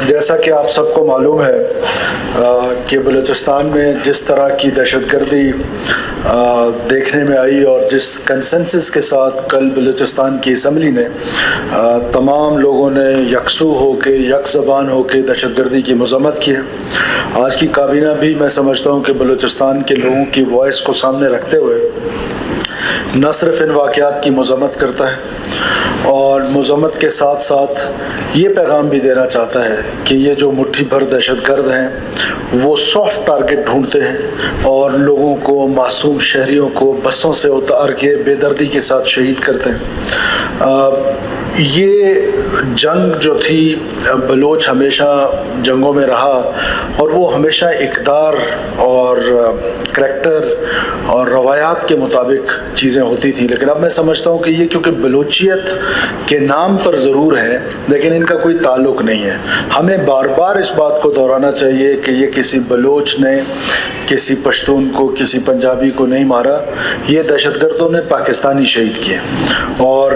جیسا کہ آپ سب کو معلوم ہے کہ بلوچستان میں جس طرح کی دہشت گردی دیکھنے میں آئی اور جس کنسنسس کے ساتھ کل بلوچستان کی اسمبلی نے تمام لوگوں نے یکسو ہو کے یک زبان ہو کے دہشت گردی کی مذمت کی ہے۔ آج کی کابینہ بھی میں سمجھتا ہوں کہ بلوچستان کے لوگوں کی وائس کو سامنے رکھتے ہوئے نہ صرف ان واقعات کی مذمت کرتا ہے اور مذمت کے ساتھ ساتھ یہ پیغام بھی دینا چاہتا ہے کہ یہ جو مٹھی بھر دہشت گرد ہیں وہ سافٹ ٹارگٹ ڈھونڈتے ہیں اور لوگوں کو، معصوم شہریوں کو بسوں سے اتار کے بے دردی کے ساتھ شہید کرتے ہیں۔ یہ جنگ جو تھی، بلوچ ہمیشہ جنگوں میں رہا اور وہ ہمیشہ اقدار اور کریکٹر اور روایات کے مطابق چیزیں ہوتی تھیں، لیکن اب میں سمجھتا ہوں کہ یہ کیونکہ بلوچیت کے نام پر ضرور ہے لیکن ان کا کوئی تعلق نہیں ہے۔ ہمیں بار بار اس بات کو دہرانا چاہیے کہ یہ کسی بلوچ نے کسی پشتون کو، کسی پنجابی کو نہیں مارا، یہ دہشت گردوں نے پاکستانی شہید کیے۔ اور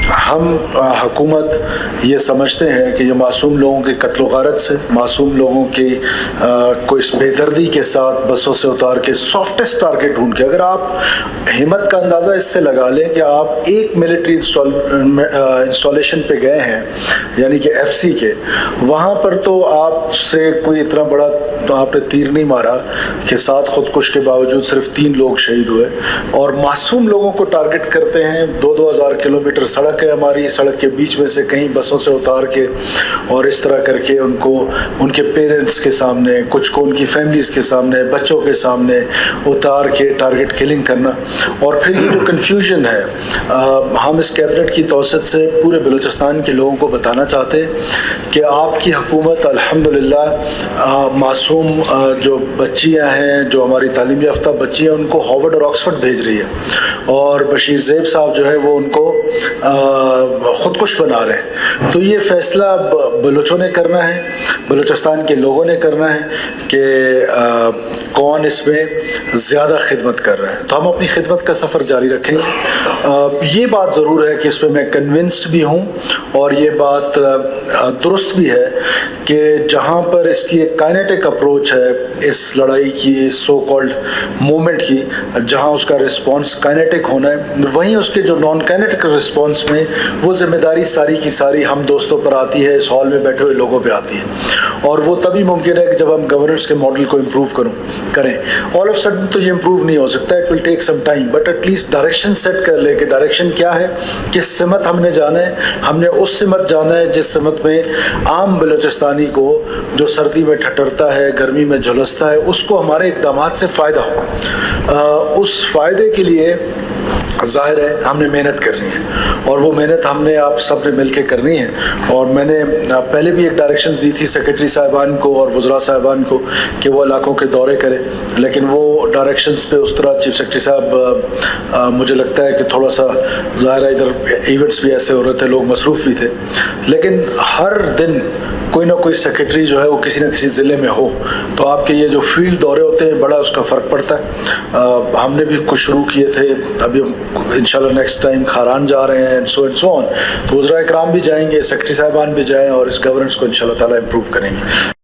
ہم حکومت یہ سمجھتے ہیں کہ یہ معصوم لوگوں کے قتل و غارت سے، معصوم لوگوں کی کو اس بے دردی کے ساتھ بسوں سے اتار کے سافٹسٹ ٹارگٹ ڈھونڈ کے، اگر آپ ہمت کا اندازہ اس سے لگا لیں کہ آپ ایک ملٹری انسٹالیشن پہ گئے ہیں یعنی کہ ایف سی کے، وہاں پر تو آپ سے کوئی اتنا بڑا آپ نے تیر نہیں مارا کہ 7 خودکش کے باوجود صرف 3 لوگ شہید ہوئے، اور معصوم لوگوں کو ٹارگٹ کرتے ہیں۔ 2-2 ہزار کلومیٹر سڑک ہے ہماری، سڑک کے بیچ میں سے کہیں بسوں سے اتار کے اور اس طرح کر کے ان کو ان کے پیرنٹس کے سامنے، کچھ کو ان کی فیملیز کے سامنے، بچوں کے سامنے اتار کے ٹارگٹ کلنگ کرنا۔ اور پھر یہ جو کنفیوژن ہے، ہم اس کیبنٹ کی توسط سے پورے بلوچستان کے لوگوں کو بتانا چاہتے ہیں کہ آپ کی حکومت الحمدللہ معصوم جو بچیاں ہیں، جو ہماری تعلیم یافتہ بچیاں، ان کو ہارورڈ اور آکسفورڈ بھیج رہی ہے، اور بشیر زیب صاحب جو ہے وہ ان کو خودکش بنا رہے ہیں۔ تو یہ فیصلہ بلوچوں نے کرنا ہے، بلوچستان کے لوگوں نے کرنا ہے کہ کون اس میں زیادہ خدمت کر رہا ہے۔ تو ہم اپنی خدمت کا سفر جاری رکھیں گے۔ یہ بات ضرور ہے کہ اس پہ میں کنونسڈ بھی ہوں اور یہ بات درست بھی ہے کہ جہاں پر اس کی ایک کائنیٹک اپروچ ہے اس لڑائی کی، سو کالڈ موومنٹ کی، جہاں اس کا رسپانس کائنیٹک ہونا ہے، وہیں اس کے جو نان کائنیٹک رسپانس میں وہ ذمہ داری ساری کی ساری ہم دوستوں پر آتی ہے، اس ہال میں بیٹھے ہوئے لوگوں پہ آتی ہے، اور وہ تبھی ممکن ہے کہ جب ہم گورننس کے ماڈل کو امپروو کریں۔ آل آف سڈن تو یہ امپروو نہیں ہو سکتا، it will take some time, but at least direction set کر لے کہ ڈائریکشن کیا ہے، کس سمت ہم نے جانا ہے۔ ہم نے اس سمت جانا ہے جس سمت میں عام بلوچستانی کو جو سردی میں ٹھٹرتا ہے، گرمی میں جھلستا ہے، اس کو ہمارے اقدامات سے فائدہ ہو۔ اس فائدے کے لیے ظاہر ہے ہم نے محنت کرنی ہے، اور وہ محنت ہم نے آپ سب نے مل کے کرنی ہے۔ اور میں نے پہلے بھی ایک ڈائریکشنز دی تھی سیکرٹری صاحبان کو اور وزراء صاحبان کو کہ وہ علاقوں کے دورے کریں، لیکن وہ ڈائریکشنز پہ اس طرح چیف سیکرٹری صاحب مجھے لگتا ہے کہ تھوڑا سا ظاہر ہے ادھر ایونٹس بھی ایسے ہو رہے تھے، لوگ مصروف بھی تھے، لیکن ہر دن کوئی نہ کوئی سیکرٹری جو ہے وہ کسی نہ کسی ضلع میں ہو، تو آپ کے یہ جو فیلڈ دورے ہوتے ہیں بڑا اس کا فرق پڑتا ہے۔ ہم نے بھی کچھ شروع کیے تھے، ابھی انشاءاللہ نیکسٹ ٹائم کھاران جا رہے ہیں، سو اینڈ سو آن، تو وزراء اکرام بھی جائیں گے، سیکرٹری صاحبان بھی جائیں اور اس گورننس کو انشاءاللہ تعالیٰ امپروو کریں گے۔